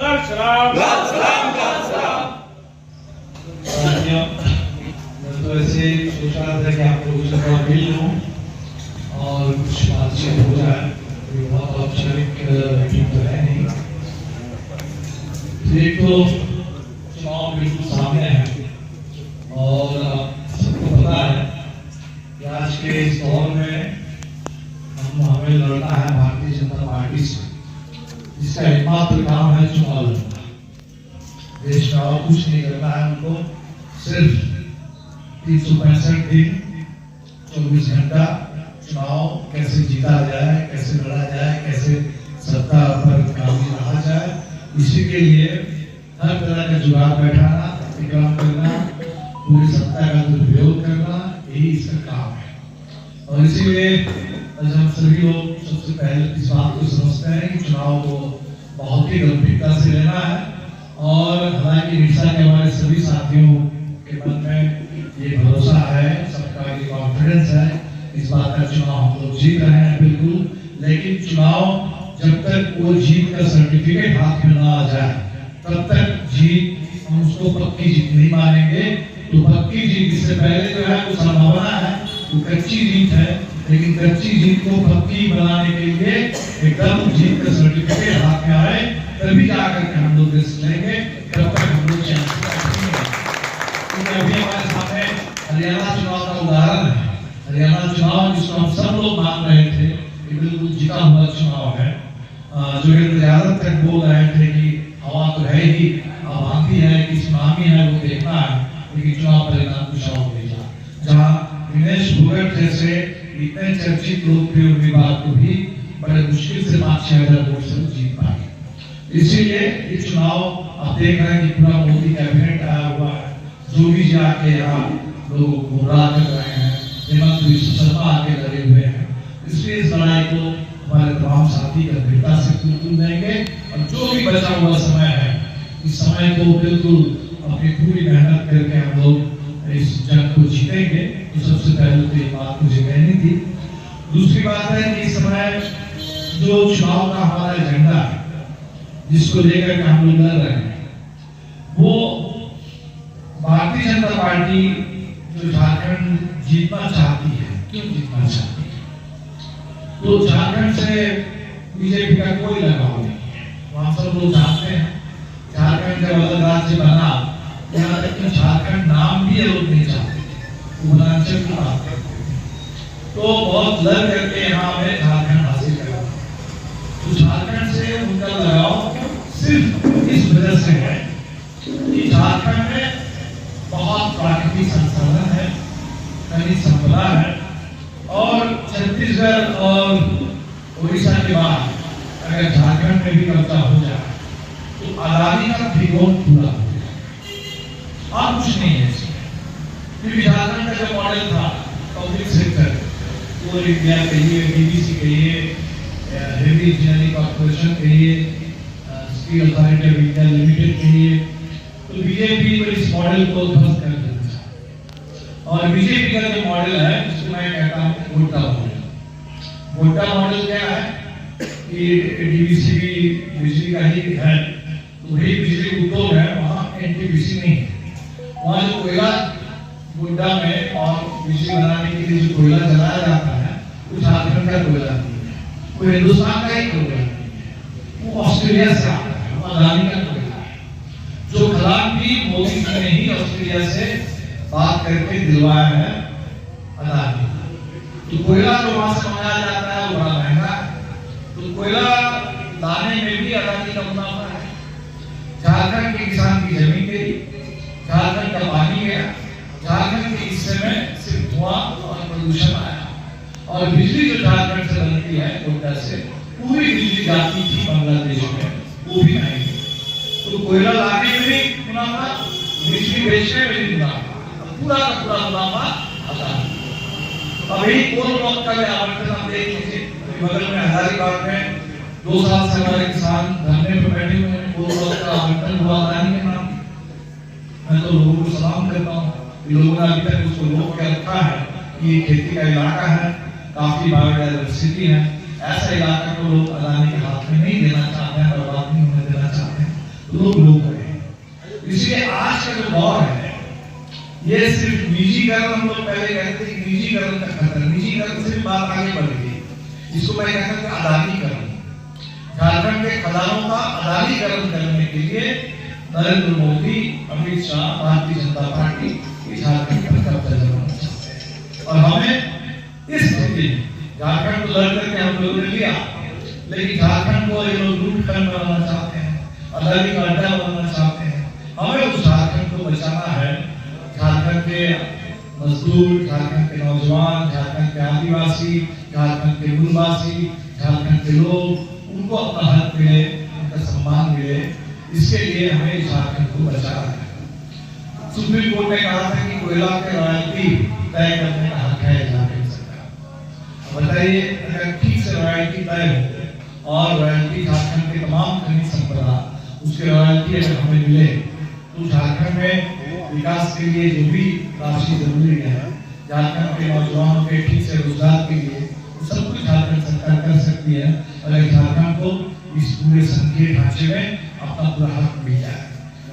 सलाम मैं तो ऐसे सोच रहा था कि आप लोगों से थोड़ा मिल लूं और कुछ बातचीत हो जाए। ये बहुत औपचारिक मीटिंग तो है नहीं। एक तो चुनाव बिल्कुल सामने है और सबको पता है कि आज के इस दौर में हमें लड़ना है भारतीय जनता पार्टी से, जिसका एकमात्र काम है चुनाव लड़ना। देश का और कुछ नहीं करना है उनको, सिर्फ 365 दिन 24 घंटा चुनाव कैसे जीता जाए, कैसे लड़ा जाए, कैसे सत्ता पर काबू रहा जाए, इसी के लिए हर तरह का जुगाड़ बैठाना, अतिक्रमण करना, पूरी सत्ता का दुरुपयोग करना, यही इसका काम है। और इसीलिए हम सभी लोग सबसे पहले इस बात को समझते हैं कि चुनाव को बहुत ही गंभीरता से लेना है। और हालांकि निशा के हमारे सभी साथियों के मन में ये भरोसा है, सबका ये कॉन्फिडेंस है इस बात का, चुनाव हम लोग जीत रहे हैं बिल्कुल। लेकिन चुनाव जब तक वो जीत का सर्टिफिकेट हाथ में ना आ जाए तब तक जीत हम उसको पक्की जीत नहीं मानेंगे। तो पक्की जीत इससे पहले जो है वो संभावना है, वो कच्ची जीत है, लेकिन कच्ची जीत को पक्की बनाने के लिए एकदम जीत का सर्टिफिकेट हाथ में आए तभी जाकर के हम लोग रिस्क लेंगे। तब तक हम लोग अभी हमारे सामने हरियाणा चुनाव का उदाहरण है। हरियाणा चुनाव जिसको हम सब लोग मान रहे थे कि बिल्कुल जीता हुआ चुनाव है। जोगेंद्र यादव तक बोल रहे थे कि हवा तो है ही, अब आंधी है कि सुनामी है वो देखना है, लेकिन चुनाव परिणाम कुछ और भेजा, जहाँ दिनेश भुगत जैसे इतने चर्चित लोकप्रिय उम्मीदवार को भी बड़े मुश्किल से 5-6 हजार वोट से जीत पाए। इसीलिए ये चुनाव आप देख रहे हैं कि पूरा मोदी कैबिनेट आया हुआ है, जोगी जी आके यहाँ लोग गुमराह कर रहे हैं, हेमंत बिश्व शर्मा आके लगे हुए हैं। इसलिए इस लड़ाई को हमारे तमाम साथी गंभीरता से बिल्कुल देंगे और जो भी बचा हुआ समय है इस समय को बिल्कुल अपनी पूरी मेहनत करके हम लोग इस जंग को जीतेंगे। तो सबसे पहले तो ये बात मुझे कहनी थी। दूसरी बात है कि इस समय जो चुनाव का हमारा एजेंडा है जिसको लेकर के हम लोग लड़ रहे हैं, वो भारतीय जनता पार्टी जो झारखंड जीतना चाहती है। क्यों जीतना चाहती है? तो झारखंड से बीजेपी का कोई लगाव नहीं है, वहां सब लोग जानते हैं। झारखंड जब अलग राज्य बना, यहाँ तक कि झारखंड नाम भी लोग नहीं चाहते, पूर्वांचल की बात करते हैं। तो बहुत लड़ करके यहाँ में झारखंड हासिल करा। तो झारखंड से उनका लगाव सिर्फ इस वजह से है कि झारखंड में बहुत प्राकृतिक संसाधन है, खनिज संपदा है, और छत्तीसगढ़ और उड़ीसा के बाद अगर झारखंड में भी कब्जा हो जाए तो आजादी का त्रिकोण पूरा हो जाए। और कुछ नहीं है इसमें, क्योंकि झारखंड का जो मॉडल था पब्लिक सेक्टर, कोल इंडिया कहिए, डीवीसी कहिए, हेवी इंजीनियरिंग कॉर्पोरेशन कहिए, steel authority of India limited कहिए, तो बीजेपी को इस मॉडल को ध्वस्त कर देना चाहिए। और बीजेपी का जो मॉडल है जिसको मैं कहता हूँ गोड्डा मॉडल। गोड्डा मॉडल क्या है कि डीवीसी भी बिजली का ही है, तो वही बिजली उद्योग है, वहाँ एनटीपीसी नहीं है। वहाँ जो कोयला गोड्डा में और बिजली बनाने के लिए जो कोयला जलाया जाता है वो झारखंड का कोयला नहीं है, वो हिंदुस्तान का ही कोयला नहीं है, वो ऑस्ट्रेलिया से आता है, वो अदानी का कोयला है। जो खदान भी मोदी जी ने ही ऑस्ट्रेलिया से बात करके दिलवाया है अदानी। तो कोयला जो वहां से मंगाया जाता है वो बड़ा महंगा है, तो कोयला लाने में भी अदानी का मुनाफा है। झारखंड के किसान की जमीन गई, झारखंड का पानी गया, झारखंड के हिस्से में सिर्फ धुआं और प्रदूषण आया। और बिजली जो झारखंड से बनती है गोड्डा से, पूरी बिजली जाती थी बांग्लादेश में, वो भी नहीं। तो कोयला लाने में भी मुनाफा, बिजली बेचने में भी मुनाफा, पूरा का पूरा मुनाफा आता है। अभी कोल ब्लॉक का आवंटन आप देख लीजिए, बगल में हजारीबाग में 2 साल से हमारे किसान धरने पर बैठे हुए हैं। कोल ब्लॉक का आवंटन हुआ अदानी के नाम। मैं तो लोगों को सलाम करता हूँ, लोगों ने अभी तक उसको रोक के रखा है कि ये खेती का इलाका है, काफी बायोडाइवर्सिटी है। ऐसा इलाका को लोग अदानी के हाथ में नहीं देना चाहते हैं, बर्बाद नहीं होने देना चाहते हैं। लोग करें। इसलिए आज का जो दौर है ये सिर्फ निजीकरण, हम लोग पहले कहते थे कि निजीकरण का खतरा, निजीकरण से बात आगे बढ़ गई। इसको मैं कहता हूँ अदानीकरण। झारखंड के खदानों का अदानीकरण करने के लिए नरेंद्र मोदी, अमित शाह, भारतीय जनता पार्टी झारखंड पर कब्जा जमाना चाहते हैं। और हमें इस स्थिति में झारखंड को लड़ करके हम लोगों ने लिया, लेकिन झारखंड को ये लोग लूटखंड बनाना चाहते हैं, अदानी का अड्डा बनाना चाहते हैं। हमें उस झारखंड को बचाना है। झारखंड के मजदूर, झारखंड के नौजवान, झारखंड के आदिवासी, झारखंड के मूलवासी, झारखंड के लोग, उनको अपना हक मिले, उनका सम्मान मिले, इसके लिए हमें झारखंड को बचाना है। सुप्रीम कोर्ट ने कहा था कि कोयला के रॉयल्टी तय करने का हक है झारखंड सरकार। बताइए, अगर ठीक से रॉयल्टी तय हो और रॉयल्टी झारखंड के तमाम खनिज संपदा, उसके रॉयल्टी अगर हमें मिले तो झारखंड में विकास के लिए जो भी राशि जरूरी है, झारखंड के नौजवानों के ठीक से रोजगार के लिए, सब कुछ झारखंड सरकार कर सकती है अगर झारखंड को इस पूरे संघीय ढांचे में अपना पूरा हक मिल जाए।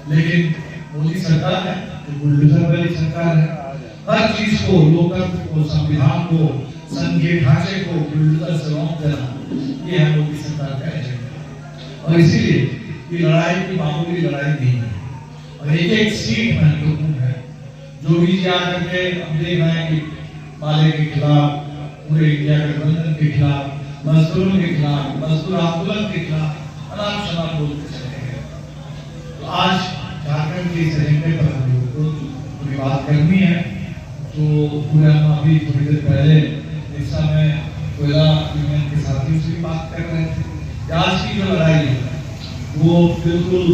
लेकिन मोदी सरकार है जो बुलडोजर वाली सरकार है, हर चीज को, लोकतंत्र को, संविधान को, संघीय ढांचे को बुलडोजर से रौंद देना, ये है मोदी सरकार का एजेंडा। और इसीलिए ये लड़ाई की मामूली लड़ाई नहीं है और एक एक सीट महत्वपूर्ण है। जो भी आकर के हम देख रहे हैं कि माले के खिलाफ, पूरे इंडिया गठबंधन के खिलाफ, मजदूरों के खिलाफ, मजदूर आंदोलन के खिलाफ अनाप शनाप बोलते चले गए। तो आज झारखंड के इस एजेंडे पर हम लोगों को पूरी बात करनी है। तो पूरे हम अभी थोड़ी देर पहले दिशा में कोयला यूनियन के साथियों से भी बात कर रहे थे। आज की जो लड़ाई है वो बिल्कुल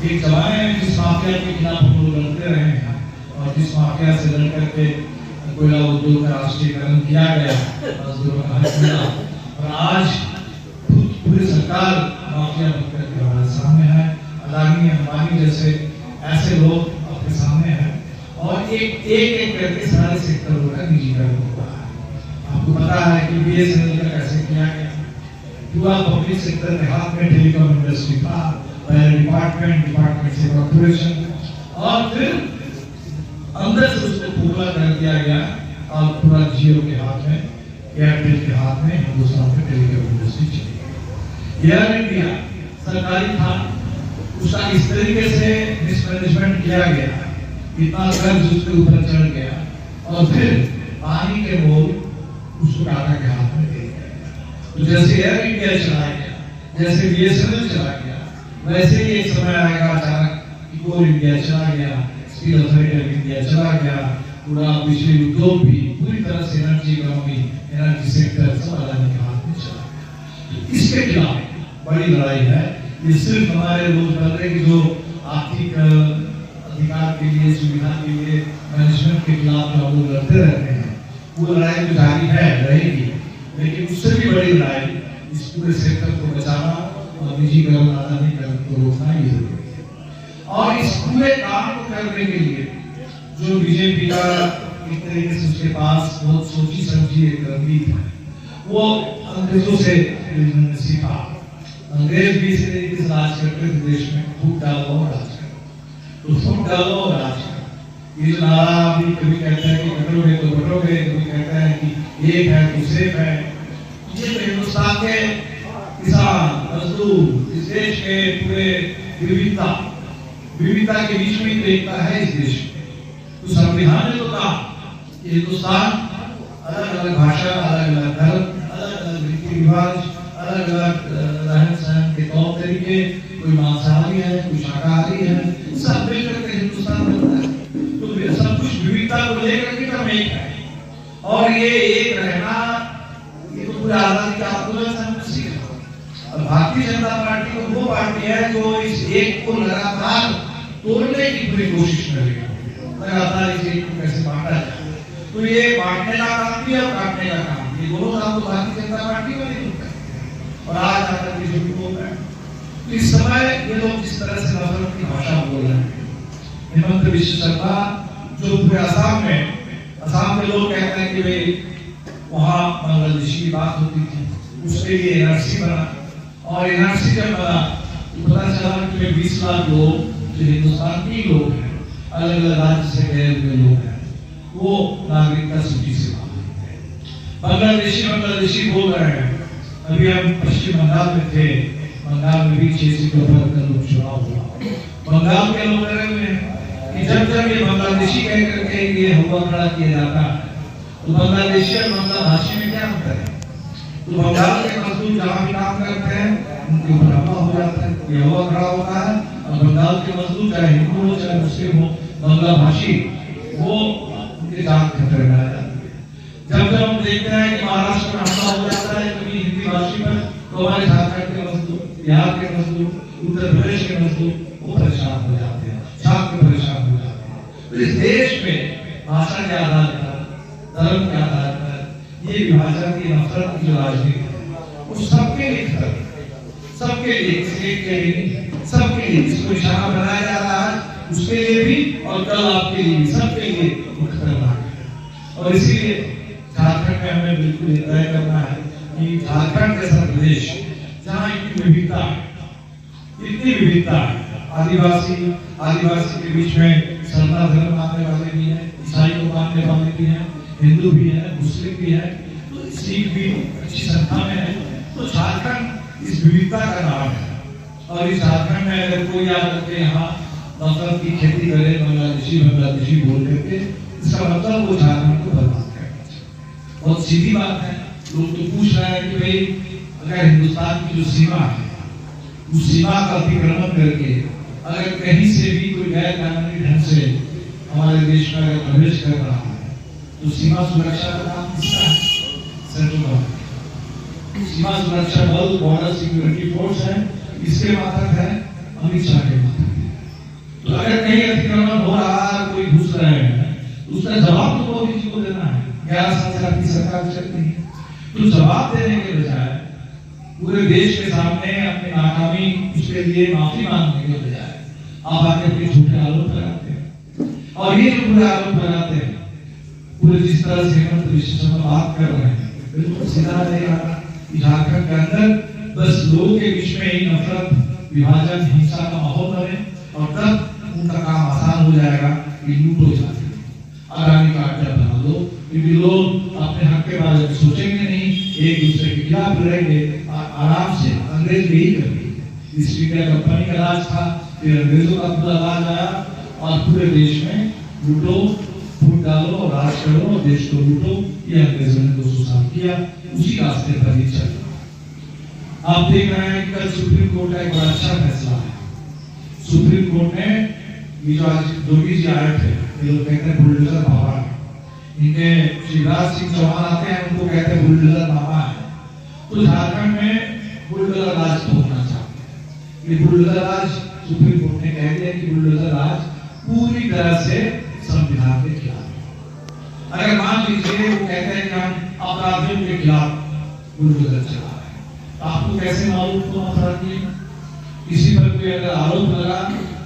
एक जमाने में जिस माफिया के खिलाफ हम लोग लड़ते रहे हैं और जिस माफिया से लड़ करके कोयला उद्योग का राष्ट्रीयकरण किया गया, मजदूरों का हक मिला, और आज पूरी सरकार माफिया बनकर के हमारे सामने है। अदानी, अंबानी जैसे ऐसे लोग अपने सामने हैं और एक करके सारे सेक्टरों का निजीकरण हुआ है। आपको पता है कि बीएसएनएल का कैसे किया गया, पूरा पब्लिक सेक्टर के हाथ में टेलीकॉम इंडस्ट्री था, पहले डिपार्टमेंट से कॉर्पोरेशन, और फिर अंदर से उसको पूरा कर दिया गया और पूरा जियो के हाथ में, एयरटेल के हाथ में हिंदुस्तान में टेलीकॉम इंडस्ट्री चली गई। एयर इंडिया सरकारी था, उसका इस तरीके से मिसमैनेजमेंट किया गया, इतना कर्ज उसके ऊपर चढ़ गया और फिर पानी के मोल उसको टाटा के हाथ में दे दिया। तो जैसे एयर इंडिया चला गया, जैसे बीएसएनएल चला गया, वैसे ही एक समय आएगा अचानक कि कोल इंडिया चला गया, स्टील अथॉरिटी ऑफ इंडिया चला गया, पूरा बिजली उद्योग भी पूरी तरह से एनर्जी इकोनॉमी, एनर्जी सेक्टर सब अदानी के हाथ में चला गया। इसके खिलाफ बड़ी लड़ाई है। ये सिर्फ हमारे रोजमर्रा की जो आर्थिक अधिकार के लिए, सुविधा के लिए, मैनेजमेंट के खिलाफ जो हम लोग लड़ते रहते हैं, वो लड़ाई तो जारी है, रहेगी, लेकिन उससे भी बड़ी लड़ाई इस पूरे सेक्टर को बचाना और निजीकरण, अदानीकरण को रोकना ये जरूरी है। और इस पूरे काम को करने के लिए जो बीजेपी का एक तरीके से उसके पास बहुत सोची समझी एक रणनीति है, वो अंग्रेजों से सीखा। अंग्रेज भी इस तरीके से राज करते थे देश में, फूट डालो और राज करो, तो फूट डालो और राज करो। ये जो नारा भी कभी कहता है कि बटोगे तो बटोगे, कभी कहता है कि एक है तो सिर्फ है। ये तो हिंदुस्तान के किसान, मजदूर, इस देश के पूरे विविधता के बीच में एकता है इस देश में। तो संविधान ने तो कहा कि हिंदुस्तान अलग अलग भाषा, अलग अलग धर्म, अलग अलग रीति रिवाज, अलग अलग रहन सहन के तौर तरीके, कोई मांसाहारी है, कोई शाकाहारी है, सब मिलकर के हिंदुस्तान बनता है। तो सब कुछ विविधता को लेकर के हम एक है, और ये एक रहना ये तो पूरा आजादी का आंदोलन से हमने सीखा। और भारतीय जनता पार्टी तो वो पार्टी है जो इस एक को लगातार तोड़ने की पूरी कोशिश कर रही है, लगातार इस एक को कैसे बांटा जाए। तो ये बांटने का काम भी और काटने का काम, ये दोनों काम तो भारतीय जनता पार्टी में नहीं होता है। और आज आकर के जो बोल रहे हैं, तो इस समय ये लोग जिस तरह से नफरत की भाषा बोल रहे हैं, हेमंत बिश्व शर्मा जो पूरे असम के लोग कहते हैं कि भाई वहाँ बांग्लादेशी की बात होती थी, उसके लिए एनआरसी बना, और एनआरसी जब बना तो पता चला कि 20 लाख लोग जो हिंदुस्तान के लोग हैं, अलग अलग राज्य से गए हुए लोग हैं, वो नागरिकता सूची से बांग्लादेशी बोल रहे हैं। अभी हम पश्चिम बंगाल में थे, बंगाल में भी 6 सितंबर का उपचुनाव हुआ। बंगाल के लोग रहे हुए हैं कि जब जब ये बांग्लादेशी कह करके ये हुआ खड़ा किया जाता है, तो बांग्लादेशी और बांग्ला भाषी में क्या अंतर है? तो बंगाल के मजदूर जहाँ भी काम करते हैं उनके ऊपर हमला हो जाता है, ये हुआ खड़ा होता है। और बंगाल के मजदूर चाहे हिंदू हो चाहे मुस्लिम हो, बांग्ला भाषी, वो उनके जान खतरे में आ जाते हैं। जब जब हम देखते हैं कि महाराष्ट्र में हमला हो जाता है कभी हिंदी भाषी पर, तो हमारे झारखंड के मजदूर, बिहार के मजदूर, उत्तर प्रदेश के मजदूर वो परेशान हो जाते हैं, छात्र परेशान हो जाते हैं। तो इस देश में भाषा के आधार पर, धर्म के आधार पर ये विभाजन की नफरत की जो राजनीति है वो सबके लिए खतरा, सबके लिए, किसी के लिए नहीं, सबके लिए इसको निशाना बनाया जा रहा है, उसके लिए भी और कल आपके लिए भी, सबके लिए खतरनाक है। और इसीलिए झारखंड में हमें बिल्कुल तय करना है कि झारखंड जैसा प्रदेश जहाँ इतनी विविधता है, इतनी विविधता है, आदिवासी के बीच में सरना धर्म मानने वाले भी हैं, ईसाई को मानने वाले भी हैं, हिंदू भी है, मुस्लिम भी है, तो सिख भी अच्छी संख्या में है। तो झारखंड इस विविधता का नाम है। और इस झारखंड में अगर कोई आकर यहाँ नफरत की खेती करे, बांग्लादेशी बोल करके, इसका मतलब वो झारखंड को बर्बाद करना चाहिए। बहुत सीधी बात है। लोग तो पूछ रहे हैं कि भाई अगर हिंदुस्तान की जो सीमा है, उस सीमा का अतिक्रमण करके अगर कहीं से भी कोई गैर कानूनी ढंग से हमारे देश में अगर प्रवेश कर रहा है, तो सीमा सुरक्षा का काम किसका है? Central government. सीमा सुरक्षा बल, बॉर्डर सिक्योरिटी फोर्स है, इसके मातहत है, अमित शाह के मातहत। तो अगर कहीं अतिक्रमण हो रहा है, कोई घुस रहे हैं, तो उसका जवाब तो मोदी जी को देना है। 11 साल से आपकी सरकार चलती है, तो जवाब देने के बजाय पूरे देश के सामने अपनी नाकामी, उसके लिए माफी मांगने के बजाय आप आके अपने झूठे आरोप लगाते हैं। और ये जो पूरे आरोप लगाते हैं, पूरे जिस तरह से हेमंत विश्व शर्मा बात कर रहे हैं, बिल्कुल सीधा रहेगा कि झारखंड के अंदर बस लोगों के बीच में ही नफरत, विभाजन, हिंसा का माहौल बने, और तब उनका काम आसान हो जाएगा कि लूटो जाते आगामी का अड्डा बना दो, क्योंकि लोग अपने हक के बारे में सोचेंगे नहीं, एक दूसरे के खिलाफ लड़ेंगे। आराम से अंग्रेज यही करते, ईस्ट इंडिया कंपनी का राज था, फिर अंग्रेजों का पूरा राज आया और पूरे देश में लूटो, फूट डालो और राज करो और देश को लूटो। ये अंग्रेजों ने 200 साल किया, उसी रास्ते पर ही चल। आप देख रहे हैं कि कल सुप्रीम कोर्ट का एक बड़ा अच्छा फैसला है। सुप्रीम कोर्ट ने ये जो आज जोगी जी आए थे, ये लोग कहते हैं बुलडोजर बाबा, इनके शिवराज सिंह चौहान आते हैं, उनको कहते हैं बुलडोजर बाबा है। तो झारखंड में बुलडोजर राज होना चाहते हैं। ये बुलडोजर राज सुप्रीम कोर्ट ने कह दिया कि बुलडोजर राज पूरी तरह से संविधान के खिलाफ है। अगर मान लीजिए वो कहते हैं कि हम अपराधियों के खिलाफ बुलडोजर चला रहे हैं, तो आपको कैसे मालूम कौन अपराधी है? किसी पर कोई अगर आरोप लगा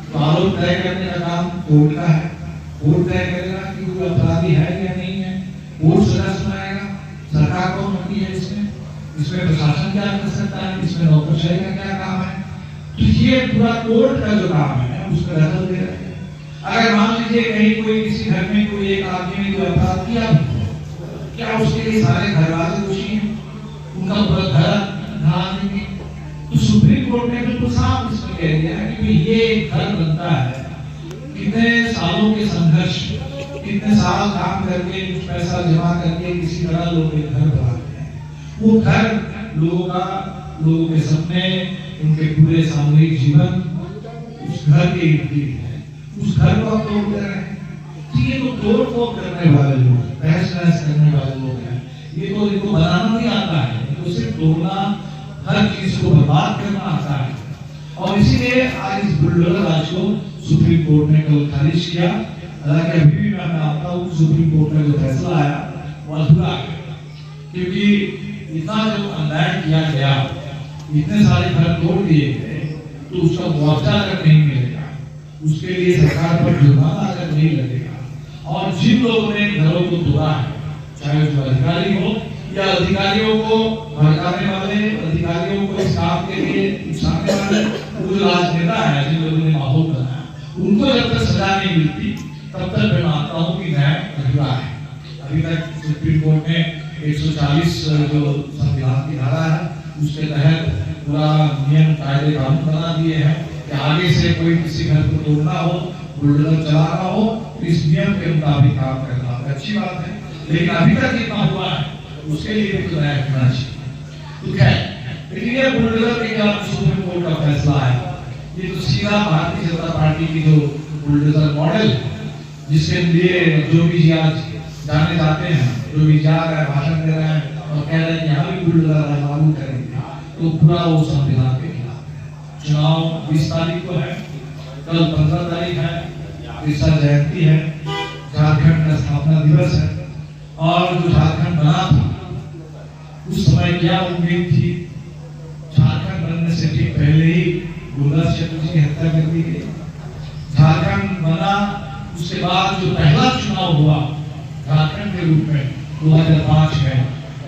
तो आरोप तय करने का काम कोर्ट का है। कोर्ट तय करेगा कि कोई अपराधी है या नहीं है, कोर्ट सजा सुनाएगा। सरकार कौन होती है इसमें प्रशासन क्या कर सकता है, इसमें नौकरशाही का क्या काम है? तो ये पूरा कोर्ट का जो काम है उसका दखल दे रहे हैं। अगर मान लीजिए कहीं कोई किसी घर में कोई एक आदमी ने कोई अपराध किया, क्या उसके लिए सारे घर वाले दोषी हैं? उनका पूरा घर ढहा देंगे? तो सुप्रीम कोर्ट ने बिल्कुल साफ इसमें कह दिया है कि ये एक घर बनता है, कितने सालों के संघर्ष, कितने साल काम करके, कुछ पैसा जमा करके किसी तरह लोग एक घर बनाते हैं। वो घर लोगों के सपने, उनके पूरे सामूहिक जीवन उस घर के इर्द गिर्द है। उस घर को आप तोड़ रहे हैं। ये तो तोड़ फोड़ करने वाले लोग, तहस नहस करने वाले लोग हैं। ये तो इनको बनाना नहीं आता है, इनको सिर्फ तोड़ना, हर चीज को बर्बाद करना आता है। और इसीलिए आज इस बुलडोजर राज को सुप्रीम कोर्ट ने कल खारिज किया। हालांकि अभी भी मैं मानता हूँ सुप्रीम कोर्ट का जो फैसला आया वो अधूरा है, क्योंकि इतना जो अन्याय किया गया, इतने सारे घर तोड़ दिए गए, तो उसका मुआवजा अगर नहीं मिलेगा, उसके लिए सरकार पर जुर्माना अगर नहीं लगेगा, और जिन लोगों ने घरों को तोड़ा है, चाहे जो अधिकारी हो या अधिकारियों को भड़काने वाले, अधिकारियों को इस काम के लिए उकसाने वाले, वो जो राजनेता है जिन लोगों ने माहौल बनाया, उनको जब तक सजा नहीं मिलती तब तक मैं मानता हूँ कि न्याय अधूरा है। अभी तक सुप्रीम कोर्ट ने 140 जो संविधान की धारा है उसके तहत पूरा नियम कायदे कानून बना दिए हैं कि आगे से कोई किसी घर को तोड़ना हो, बुलडोजर चलाना हो तो इस नियम के मुताबिक काम करना अच्छी बात है। लेकिन अभी तक जितना हुआ है उसके लिए तो न्याय होना चाहिए। तो खैर, लेकिन ये बुलडोजर के खिलाफ सुप्रीम कोर्ट का फैसला है, ये तो सीधा भारतीय जनता पार्टी की जो बुलडोजर मॉडल जिसके लिए योगी जी आज जाने जाते हैं, योगी जा रहे हैं, भाषण दे रहे हैं और कह रहे हैं कि यहाँ भी बुलडोजर लागू करेंगे, तो पूरा वो संविधान के खिलाफ है। चुनाव 20 तारीख को है, कल 15 तारीख है, बिरसा जयंती है, झारखंड का स्थापना दिवस है और जो झारखंड बना था उस समय क्या उम्मीद थी? झारखंड बनने से ठीक पहले ही गुलदार शर्मा जी की हत्या कर दी गई। झारखंड बना उसके बाद जो पहला चुनाव हुआ झारखंड के रूप में 2005 में,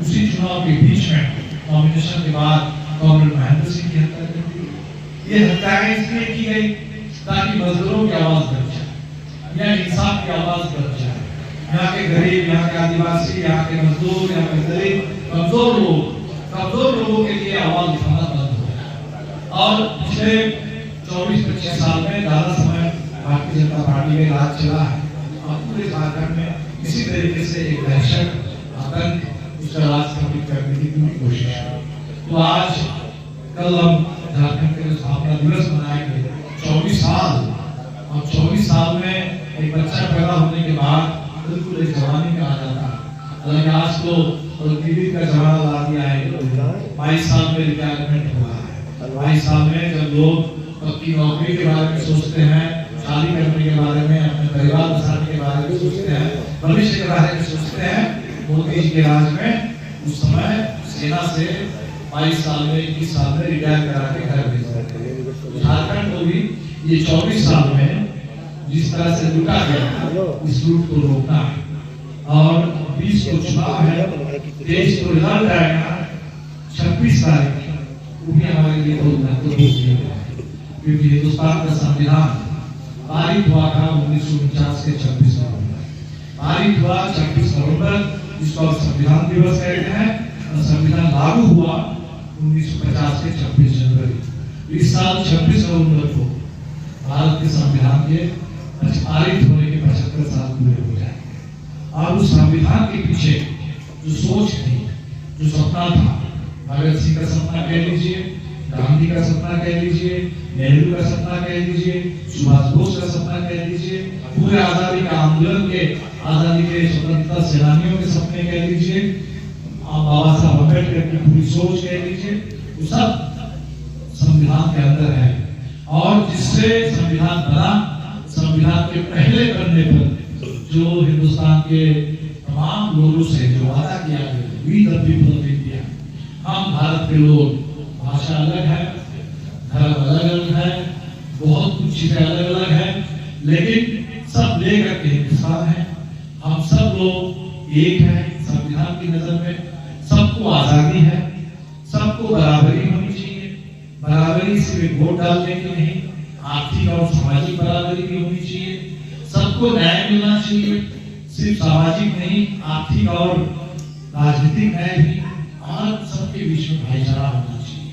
उसी चुनाव के बीच में नॉमिनेशन के बाद कॉमरेड महेंद्र सिंह की हत्या कर दी। ये हत्याएं इसलिए की गई ताकि मजदूरों की आवाज बच जाए या इंसाफ की आवाज बच जाए। यहाँ के गरीब, यहाँ के आदिवासी, यहाँ के मजदूर, यहाँ के गरीब कमजोर लोगों के लिए आवाज उठाना बंद हो गया। और पिछले 24-25 साल में ज्यादा समय भारतीय जनता पार्टी में राज चला है और पूरे झारखंड में इसी तरीके से एक दहशत, आतंक उसका राज स्थापित करने की पूरी कोशिश है। तो आज कल हम झारखंड के स्थापना दिवस मनाएंगे। 24 साल और 24 साल में एक बच्चा पैदा होने के बाद बिल्कुल एक जवानी में आ जाता है। हालांकि आज तो टीवी का जमाना ला दिया है, 22 साल में रिटायरमेंट हुआ है। 22 साल में जब लोग पक्की नौकरी के बारे में सोचते हैं, शादी करने के बारे में, अपने परिवार बसाने के बारे में सोचते हैं, भविष्य के बारे में सोचते हैं, मोदी जी के राज में उस समय सेना से 22 साल में 21 साल में रिटायर करा के घर भेज देते। झारखंड को भी ये 24 साल में जिस तरह से लूटा गया, इस लूट को रोकना है। और 20 को चुनाव है, 23 को रिजल्ट आएगा, 26 तारीख वो भी हमारे लिए बहुत महत्वपूर्ण है क्योंकि हिंदुस्तान का संविधान पारित हुआ था 1949 के 26 नवंबर, पारित हुआ 26 नवंबर, जिसको संविधान दिवस कहते हैं। और संविधान लागू हुआ 1950 के 26 जनवरी। इस साल 26 नवंबर को भारत के संविधान के पारित होने के 75 साल पूरे हो जाएंगे। और उस संविधान के पीछे जो सोच थी, जो सपना था, भगत सिंह का सपना कह लीजिए, गांधी का सपना कह लीजिए, नेहरू का सपना कह लीजिए, सुभाष बोस का सपना कह लीजिए, पूरे आजादी का आंदोलन के, आजादी के स्वतंत्रता सेनानियों के सपने कह लीजिए, बाबा साहब अम्बेडकर की पूरी सोच कह लीजिए, वो सब संविधान के अंदर है। और जिससे संविधान बना, संविधान के पहले पन्ने पर जो हिंदुस्तान के तमाम लोगों से जो वादा किया गया, we the people of India, हम भारत के लोग, भाषा अलग है, धर्म अलग अलग है, बहुत कुछ चीजें अलग अलग है, लेकिन सब लेकर के हिंदुस्तान है। हम सब लोग एक हैं संविधान की नजर में, सबको आजादी है, सबको बराबरी होनी चाहिए। बराबरी सिर्फ वोट डालने की नहीं, आर्थिक और सामाजिक बराबरी भी होनी चाहिए। सबको न्याय मिलना चाहिए, सिर्फ सामाजिक नहीं, आर्थिक और राजनीतिक न्याय भी, और सबके बीच में भाईचारा होना चाहिए।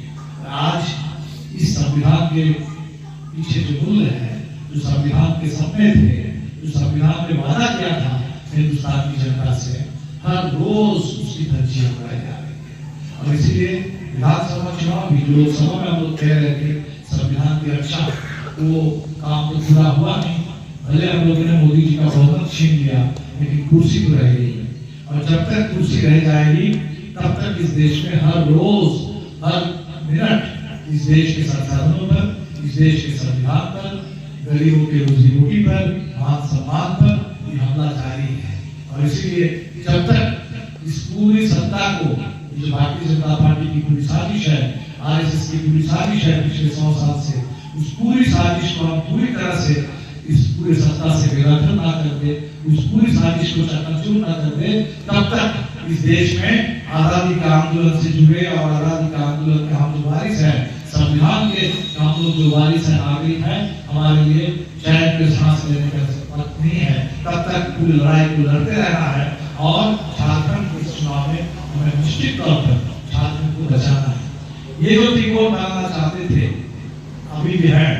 आज इस संविधान के पीछे जो मूल्य है, जो संविधान के सपने थे, जो संविधान ने वादा किया था हिंदुस्तान की जनता से, हर रोज उसकी धज्जियां उड़ाई जा रही है। और इसीलिए विधानसभा चुनाव भी, जो लोकसभा में हम लोग कह रहे थे संविधान की रक्षा, वो काम तो पूरा हुआ नहीं। भले हम लोगों ने मोदी जी का बहुमत छीन लिया, लेकिन कुर्सी तो रह गई। और जब तक कुर्सी रह जाएगी तब तक इस देश में हर रोज, हर मिनट इस देश के संसाधनों पर, इस देश के संविधान पर, गरीबों के रोजी रोटी पर, मान सम्मान पर ये हमला जारी है। और इसीलिए जब तक इस पूरी सत्ता को, जो भारतीय जनता पार्टी की पूरी साजिश है, आरएसएस की पूरी साजिश है पिछले 100 साल से, उस पूरी साजिश को हम पूरी तरह से इस पूरे सत्ता से बेदखल ना कर दे, उस पूरी साजिश को चकनाचूर ना कर दे, तब तक इस देश में आजादी का आंदोलन से जुड़े और आजादी का आंदोलन के हम जो वारिस हैं, संविधान के हम लोग जो वारिस है, नागरिक है, हमारे लिए चैन के सांस लेने का वक्त नहीं है। तब तक पूरी लड़ाई को लड़ते रहना है और झारखंड के चुनाव में हमें निश्चित तौर पर झारखंड को बचाना है। ये जो त्रिकोण बनाना चाहते थे अभी भी है,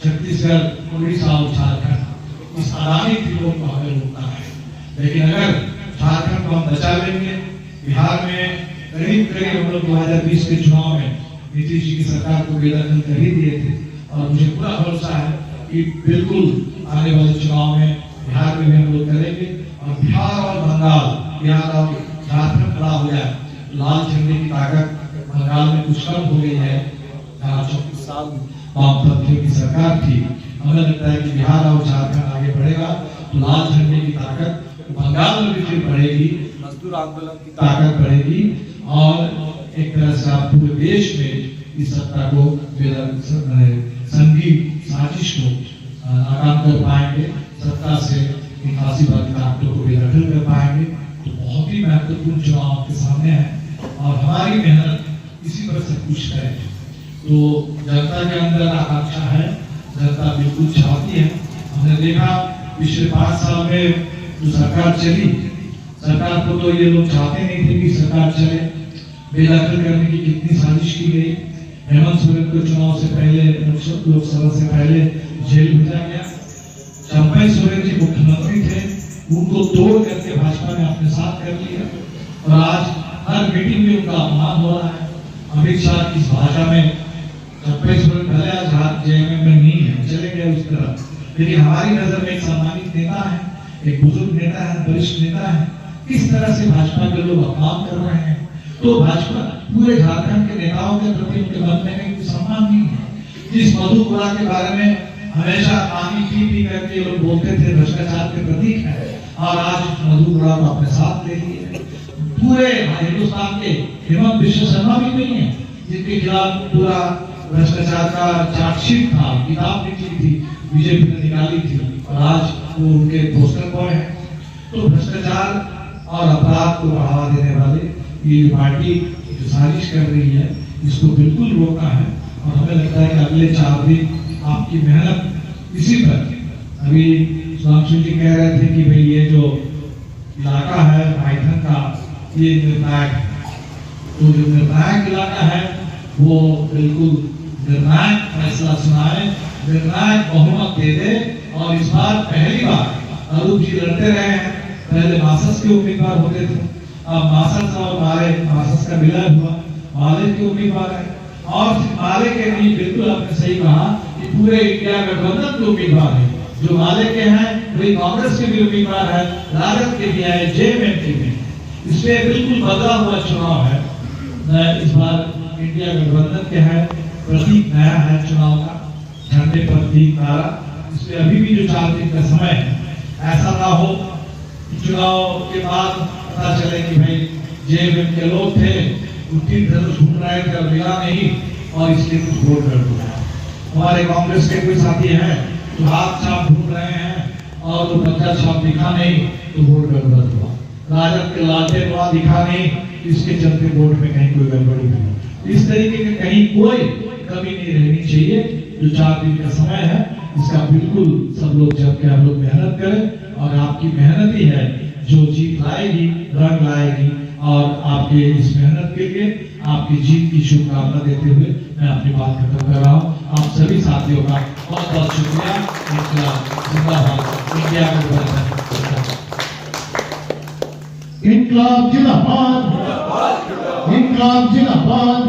छत्तीसगढ़, उड़ीसा और झारखंड, इस आगामी त्रिकोण को हमें रोकना है। लेकिन अगर झारखंड को हम बचा लेंगे, बिहार में करीब करीब हम लोग 2020 के चुनाव में नीतीश जी की सरकार को बेदखल कर ही दिए थे और मुझे पूरा भरोसा है कि बिल्कुल आने वाले चुनाव में बिहार में भी हम लोग करेंगे और बिहार और बंगाल, बिहार और झारखंड खड़ा हो जाए। लाल झंडे की ताकत बंगाल में कुछ कम हो गई है, 34 साल वामपंथियों की सरकार थी। हमें लगता है कि बिहार और झारखंड आगे बढ़ेगा तो लाल झंडे की ताकत बंगाल में भी फिर बढ़ेगी, मजदूर आंदोलन की ताकत बढ़ेगी और एक तरह से आप पूरे देश में इस सत्ता को संघी साजिश को नाकाम कर पाएंगे, सत्ता से इन फांसीवादी ताकतों को बेदखल कर पाएंगे। तो बहुत ही महत्वपूर्ण चुनाव आपके सामने है और हमारी मेहनत इसी पर सब कुछ है। तो जनता के अंदर आकांक्षा है, जनता बिल्कुल चाहती है। हमने देखा पिछले 5 साल में जो सरकार चली, सरकार को तो ये लोग चाहते नहीं थे कि सरकार चले, बेदखल करने की कितनी साजिश की गई। हेमंत सोरेन को चुनाव से पहले, लोकसभा से पहले जेल भेजा गया। चंपई सोरेन जी मुख्यमंत्री थे, उनको तोड़ करके भाजपा ने अपने साथ कर लिया और आज हर मीटिंग में उनका अपमान हो रहा है। अमित शाह की भाषा में चंपई सोरेन भले आज जेएमएम में नहीं है, चले गए उस तरफ, लेकिन हमारी नजर में एक सम्मानित नेता है, एक बुजुर्ग नेता है, वरिष्ठ नेता है। किस तरह से भाजपा के लोग अपमान कर रहे हैं, तो भाजपा पूरे झारखंड के नेताओं के प्रति उनके मन में कोई सम्मान नहीं है। जिस मधु कोड़ा के बारे में हमेशा पानी पी करके लोग बोलते थे भ्रष्टाचार के प्रतीक है, और आज मधु कोड़ा को अपने साथ ले लिए। पूरे हिंदुस्तान के हेमंत बिश्व शर्मा भी नहीं है जिनके खिलाफ पूरा भ्रष्टाचार का चार्जशीट था, किताब निकली थी, बीजेपी ने निकाली थी और आज वो उनके पोस्टर बॉय है। तो भ्रष्टाचार और अपराध को बढ़ावा देने वाले ये पार्टी जो साजिश कर रही है, इसको बिल्कुल रोकना है। और हमें लगता है कि अगले 4 दिन आपकी मेहनत इसी पर। अभी सुधांशु जी कह रहे थे कि भाई ये जो इलाका है माइथन का, ये निर्णायक है। तो जो निर्णायक इलाका है वो बिल्कुल निर्णायक फैसला सुनाए, निर्णायक बहुमत दे दे। और इस बार पहली बार अरूप जी लड़ते रहे हैं, पहले मासस के उम्मीदवार होते थे, अब मासस और मासस का विलय हुआ, माले के उम्मीदवार है। और माले के नहीं, बिल्कुल आपने सही कहा कि पूरे इंडिया गठबंधन के उम्मीदवार है। जो माले के हैं वही कांग्रेस के भी उम्मीदवार है, राजद के भी है, जेएमएम के भी। इसलिए बिल्कुल बदला हुआ चुनाव है। इस बार इंडिया गठबंधन के है, प्रतीक नया है चुनाव का, झंडे पर तीन तारा। इसलिए अभी भी जो 4 दिन का समय है, ऐसा ना हो कि चुनाव के बाद पता चले कि भाई जेएमएम के लोग थे, उनकी तरफ घूम रहे थे, मिला नहीं और इसलिए कुछ वोट कर दिया। हमारे कांग्रेस के कोई साथी हैं जो हाथ छाप ढूंढ रहे हैं और वो बच्चा छाप दिखा नहीं तो वोट गड़बड़ हुआ, राजद के लालटेन वहां दिखा नहीं, इसके चलते वोट में कहीं कोई गड़बड़ी हुई। इस तरीके की कहीं कोई कमी नहीं रहनी चाहिए। जो 4 दिन का समय है, इसका बिल्कुल सब लोग जब के हम लोग मेहनत करें और आपकी मेहनत ही है जो जीत लाएगी, रंग लाएगी। और आपके इस मेहनत के लिए आपकी जीत की शुभकामना देते हुए मैं अपनी बात खत्म कर रहा हूँ। आप सभी साथियों का बहुत बहुत शुक्रिया। इनकलाब जिंदाबाद, इनकलाब जिंदाबाद।